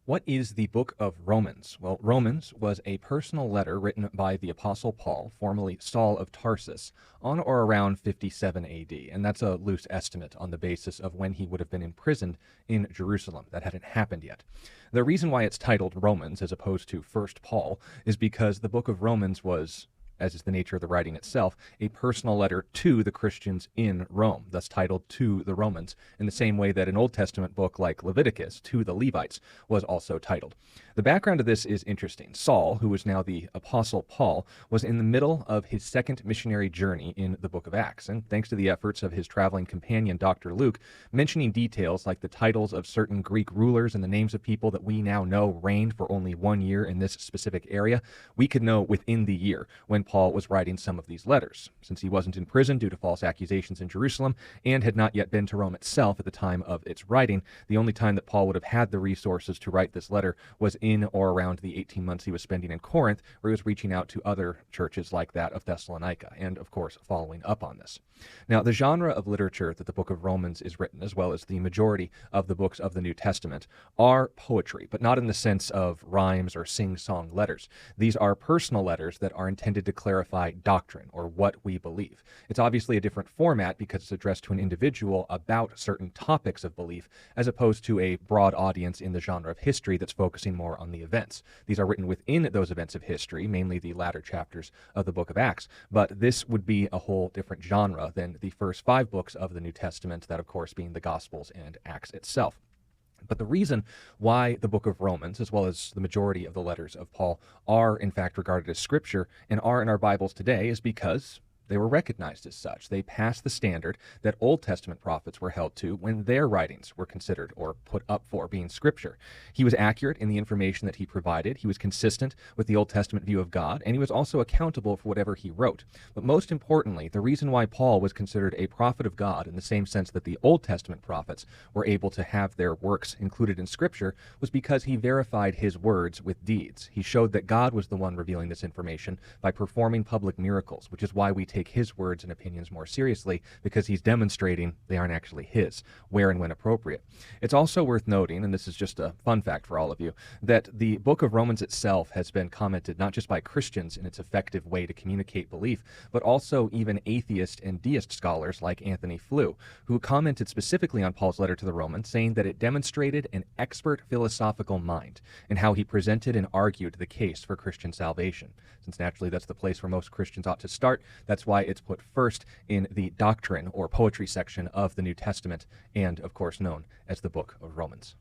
What is the Book of Romans? Well, Romans was a personal letter written by the Apostle Paul, formerly Saul of Tarsus, on or around 57 AD. And that's a loose estimate on the basis of when he would have been imprisoned in Jerusalem. That hadn't happened yet. The reason why it's titled Romans as opposed to First Paul is because the Book of Romans was, as is the nature of the writing itself, a personal letter to the Christians in Rome, thus titled To the Romans, in the same way that an Old Testament book like Leviticus, To the Levites, was also titled. The background of this is interesting. Saul, who is now the Apostle Paul, was in the middle of his second missionary journey in the book of Acts, and thanks to the efforts of his traveling companion, Dr. Luke, mentioning details like the titles of certain Greek rulers and the names of people that we now know reigned for only 1 year in this specific area, we could know within the year when Paul was writing some of these letters. Since he wasn't in prison due to false accusations in Jerusalem and had not yet been to Rome itself at the time of its writing, the only time that Paul would have had the resources to write this letter was in or around the 18 months he was spending in Corinth, where he was reaching out to other churches like that of Thessalonica, and of course following up on this. Now, the genre of literature that the book of Romans is written, as well as the majority of the books of the New Testament, are poetry, but not in the sense of rhymes or sing-song letters. These are personal letters that are intended to clarify doctrine, or what we believe. It's obviously a different format because it's addressed to an individual about certain topics of belief, as opposed to a broad audience in the genre of history that's focusing more on the events. These are written within those events of history, mainly the latter chapters of the book of Acts, but this would be a whole different genre than the first 5 books of the New Testament, that of course being the Gospels and Acts itself. But the reason why the book of Romans, as well as the majority of the letters of Paul, are in fact regarded as scripture and are in our Bibles today is because they were recognized as such. They passed the standard that Old Testament prophets were held to when their writings were considered or put up for being scripture. He was accurate in the information that he provided. He was consistent with the Old Testament view of God, and he was also accountable for whatever he wrote. But most importantly, the reason why Paul was considered a prophet of God in the same sense that the Old Testament prophets were able to have their works included in scripture was because he verified his words with deeds. He showed that God was the one revealing this information by performing public miracles, which is why we take his words and opinions more seriously, because he's demonstrating they aren't actually his, where and when appropriate. It's also worth noting, and this is just a fun fact for all of you, that the book of Romans itself has been commented not just by Christians in its effective way to communicate belief, but also even atheist and deist scholars like Anthony Flew, who commented specifically on Paul's letter to the Romans, saying that it demonstrated an expert philosophical mind and how he presented and argued the case for Christian salvation. Since naturally that's the place where most Christians ought to start, that's why it's put first in the doctrine or poetry section of the New Testament, and of course known as the book of Romans.